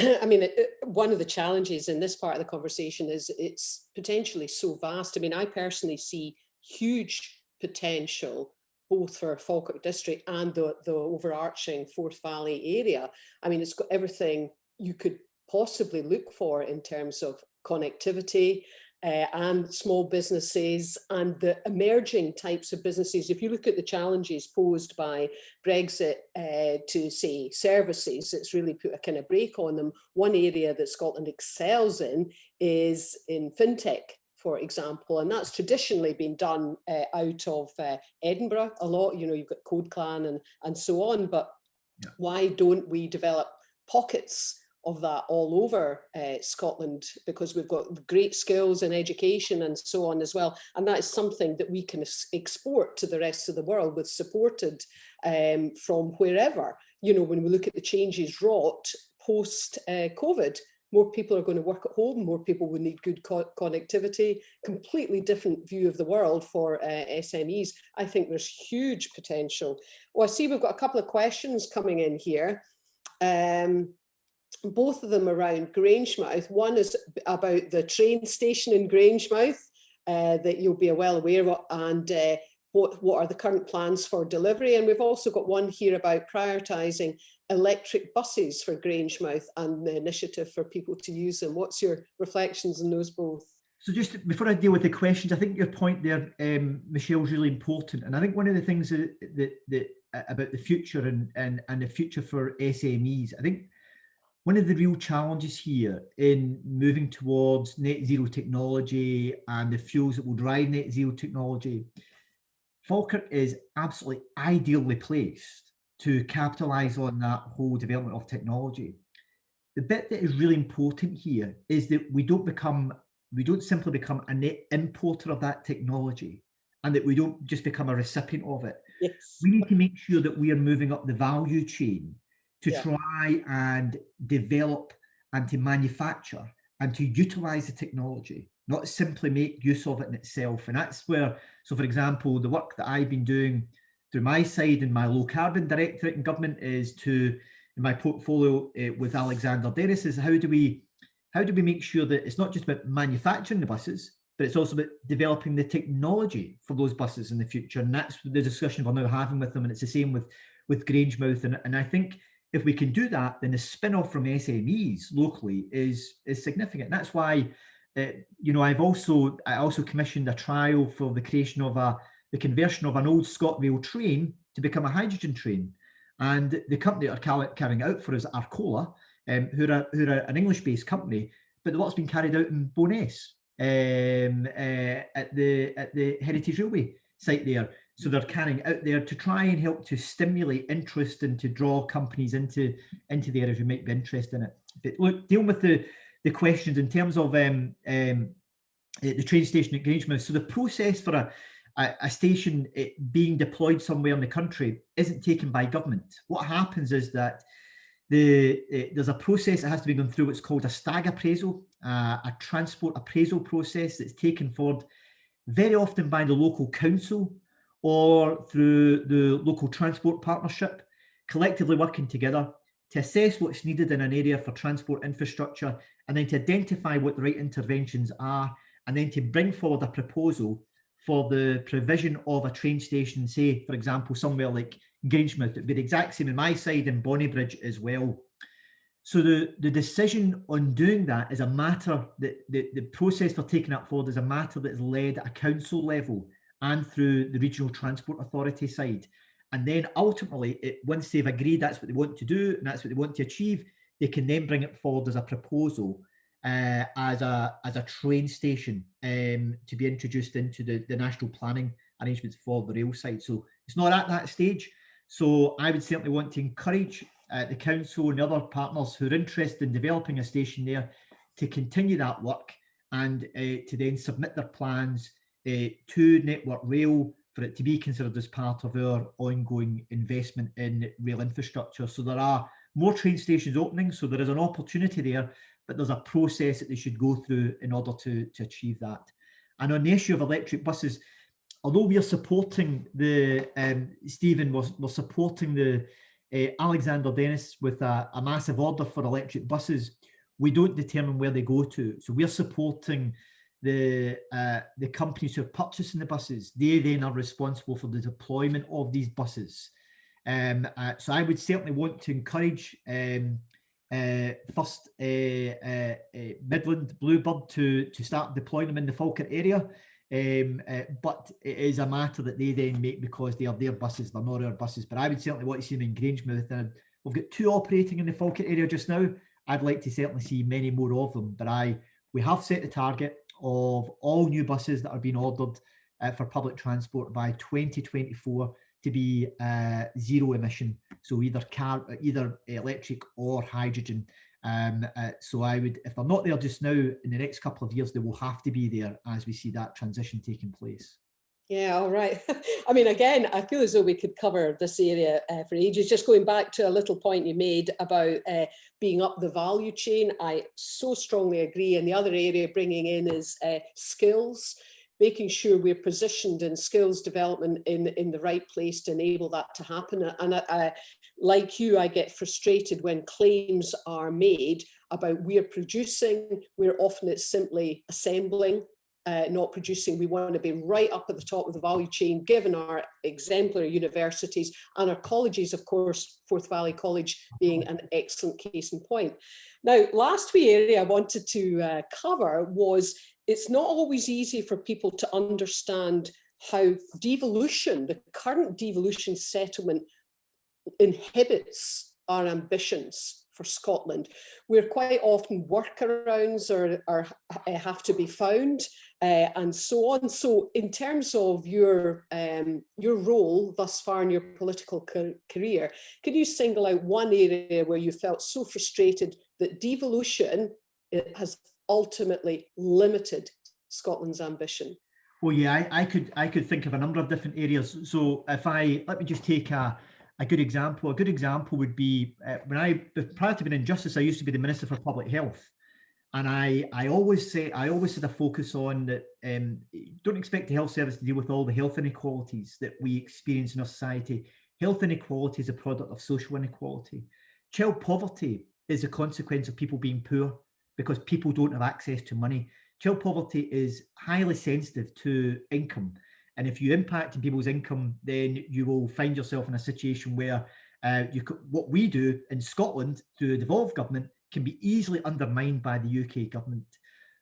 I mean, one of the challenges in this part of the conversation is it's potentially so vast. I mean, I personally see huge potential both for Falkirk district and the overarching Forth Valley area. I mean, it's got everything you could possibly look for in terms of connectivity, and small businesses and the emerging types of businesses. If you look at the challenges posed by Brexit to, say, services, it's really put a kind of brake on them. One area that Scotland excels in is in fintech, for example, and that's traditionally been done out of Edinburgh a lot. You know, you've got Code Clan and so on, but why don't we develop pockets of that all over Scotland, because we've got great skills in education and so on as well. And that is something that we can export to the rest of the world with, supported from wherever. You know, when we look at the changes wrought post-COVID, more people are going to work at home, more people will need good connectivity, completely different view of the world for SMEs. I think there's huge potential. Well, I see we've got a couple of questions coming in here. Both of them around Grangemouth. One is about the train station in Grangemouth that you'll be well aware of, and what are the current plans for delivery. And we've also got one here about prioritising electric buses for Grangemouth and the initiative for people to use them. What's your reflections on those both? So just before I deal with the questions, I think your point there, Michelle, is really important. And I think one of the things that about the future and the future for SMEs, I think one of the real challenges here in moving towards net zero technology and the fuels that will drive net zero technology, Falkirk is absolutely ideally placed to capitalise on that whole development of technology. The bit that is really important here is that we don't simply become a net importer of that technology, and that we don't just become a recipient of it. Yes. We need to make sure that we are moving up the value chain to Yeah. try and develop and to manufacture and to utilise the technology, not simply make use of it in itself. And that's where, so for example, the work that I've been doing through my side in my low carbon directorate in government is to, in my portfolio with Alexander Dennis, is how do we make sure that it's not just about manufacturing the buses, but it's also about developing the technology for those buses in the future. And that's the discussion we're now having with them. And it's the same with Grangemouth. And I think if we can do that, then the spin-off from SMEs locally is significant. And that's why, I also commissioned a trial for the creation of the conversion of an old ScotRail train to become a hydrogen train. And the company that are carrying it out for us, Arcola, who are an English-based company, but the work's been carried out in Bo'ness at the Heritage Railway site there. So they're carrying out there to try and help to stimulate interest and to draw companies into the areas who might be interested in it. But look, dealing with the questions in terms of the train station at Grangemouth. So the process for a station being deployed somewhere in the country isn't taken by government. What happens is that there's a process that has to be gone through what's called a stag appraisal, a transport appraisal process that's taken forward very often by the local council or through the local transport partnership, collectively working together to assess what's needed in an area for transport infrastructure, and then to identify what the right interventions are, and then to bring forward a proposal for the provision of a train station, say, for example, somewhere like Grangemouth. It'd be the exact same in my side in Bonnybridge as well. So the decision on doing that is a matter that the process for taking that forward is a matter that is led at a council level and through the Regional Transport Authority side. And then ultimately, once they've agreed that's what they want to do and that's what they want to achieve, they can then bring it forward as a proposal as a train station to be introduced into the national planning arrangements for the rail side. So it's not at that stage. So I would certainly want to encourage the council and other partners who are interested in developing a station there to continue that work and to then submit their plans to Network Rail for it to be considered as part of our ongoing investment in rail infrastructure. So there are more train stations opening, so there is an opportunity there, but there's a process that they should go through in order to achieve that. And on the issue of electric buses, although we are supporting Stephen, we're supporting the Alexander Dennis with a massive order for electric buses, we don't determine where they go to. So we're supporting the companies who are purchasing the buses. They then are responsible for the deployment of these buses. So I would certainly want to encourage first Midland Bluebird to start deploying them in the Falkirk area. But it is a matter that they then make because they are their buses, they're not our buses. But I would certainly want to see them in Grangemouth. And we've got 2 operating in the Falkirk area just now. I'd like to certainly see many more of them. But we have set the target of all new buses that are being ordered for public transport by 2024 to be zero emission. So either electric or hydrogen. So I would, if they're not there just now, in the next couple of years, they will have to be there as we see that transition taking place. Yeah, all right. I mean, again, I feel as though we could cover this area for ages. Just going back to a little point you made about being up the value chain, I so strongly agree. And the other area bringing in is skills, making sure we're positioned in skills development in the right place to enable that to happen. And like you, I get frustrated when claims are made about we're producing, where often it's simply assembling, not producing. We want to be right up at the top of the value chain, given our exemplary universities and our colleges, of course, Forth Valley College being an excellent case in point. Now, last wee area I wanted to cover was it's not always easy for people to understand how devolution, the current devolution settlement, inhibits our ambitions for Scotland, where quite often workarounds are have to be found, and so on. So in terms of your role thus far in your political career, could you single out one area where you felt so frustrated that devolution has ultimately limited Scotland's ambition? Well, yeah, I could think of a number of different areas. So let me just take a good example. A good example would be prior to being in Justice, I used to be the Minister for Public Health. And I always had a focus on that. Don't expect the health service to deal with all the health inequalities that we experience in our society. Health inequality is a product of social inequality. Child poverty is a consequence of people being poor because people don't have access to money. Child poverty is highly sensitive to income. And if you impact on people's income, then you will find yourself in a situation where what we do in Scotland through a devolved government can be easily undermined by the UK government.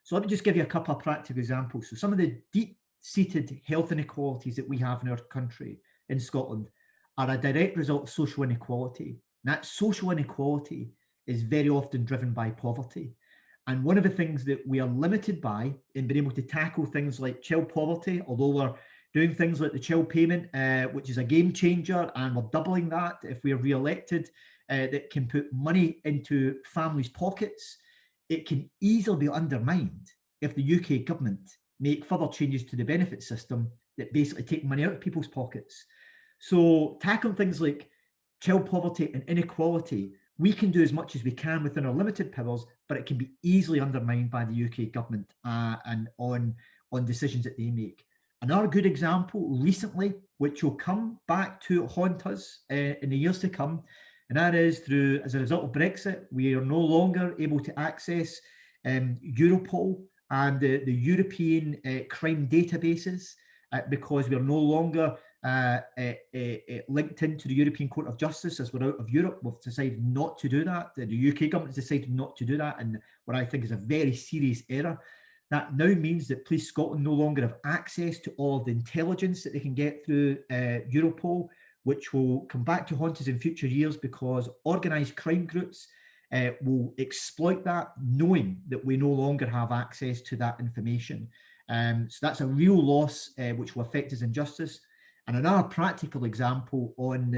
So let me just give you a couple of practical examples. So some of the deep-seated health inequalities that we have in our country, in Scotland, are a direct result of social inequality. And that social inequality is very often driven by poverty. And one of the things that we are limited by in being able to tackle things like child poverty, although we're doing things like the child payment, which is a game changer, and we're doubling that if we're re-elected, that can put money into families' pockets, it can easily be undermined if the UK government make further changes to the benefit system that basically take money out of people's pockets. So tackling things like child poverty and inequality, we can do as much as we can within our limited powers, but it can be easily undermined by the UK government and on decisions that they make. Another good example recently, which will come back to haunt us in the years to come, and that is as a result of Brexit, we are no longer able to access Europol and the European crime databases because we are no longer linked into the European Court of Justice as we're out of Europe. We've decided not to do that. The UK government has decided not to do that, and what I think is a very serious error. That now means that Police Scotland no longer have access to all of the intelligence that they can get through Europol, which will come back to haunt us in future years because organised crime groups will exploit that, knowing that we no longer have access to that information. So that's a real loss which will affect us in justice. And another practical example on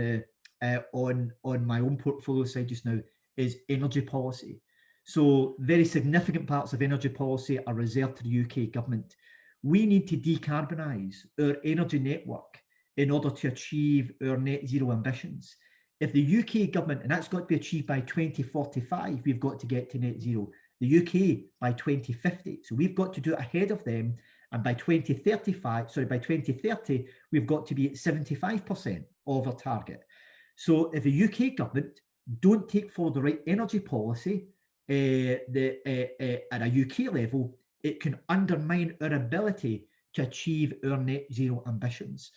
my own portfolio side just now is energy policy. So very significant parts of energy policy are reserved to the UK government. We need to decarbonise our energy network in order to achieve our net zero ambitions. If the UK government, and that's got to be achieved by 2045, we've got to get to net zero. The UK by 2050. So we've got to do it ahead of them. And by 2030, we've got to be at 75% of our target. So if the UK government don't take forward the right energy policy at a UK level, it can undermine our ability to achieve our net zero ambitions.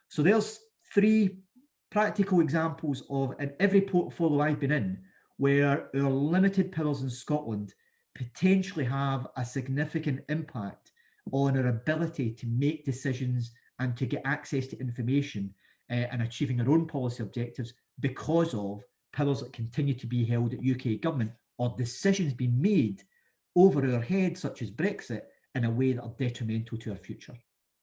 So there's three practical examples in every portfolio I've been in where our limited powers in Scotland potentially have a significant impact on our ability to make decisions and to get access to information and achieving our own policy objectives because of powers that continue to be held at UK government or decisions being made over our heads, such as Brexit, in a way that are detrimental to our future.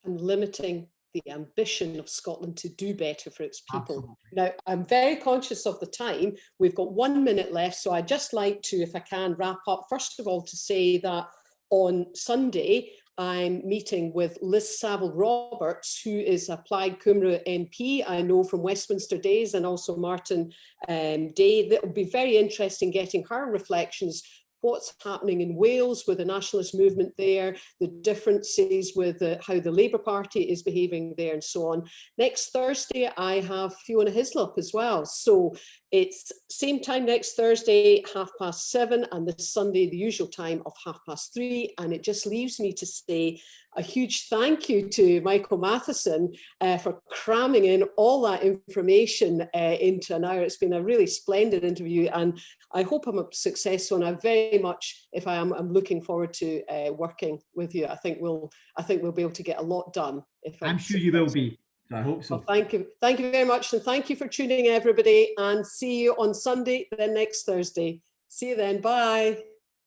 And limiting the ambition of Scotland to do better for its people. Absolutely. Now, I'm very conscious of the time. We've got 1 minute left, so I'd just like to, if I can, wrap up, first of all, to say that on Sunday, I'm meeting with Liz Saville-Roberts, who is a Plaid Cymru MP, I know from Westminster Days, and also Martin Day. That will be very interesting getting her reflections, what's happening in Wales with the nationalist movement there, the differences with how the Labour Party is behaving there and so on. Next Thursday, I have Fiona Hislop as well. So it's same time next Thursday, 7:30, and this Sunday, the usual time of 3:30. And it just leaves me to say, a huge thank you to Michael Matheson for cramming in all that information into an hour. It's been a really splendid interview, and I hope I'm a successful. And I very much, if I am, I'm looking forward to working with you. I think we'll be able to get a lot done. I'm sure you will be. I hope so. Well, thank you very much, and thank you for tuning in, everybody. And see you on Sunday, then next Thursday. See you then. Bye.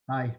Bye.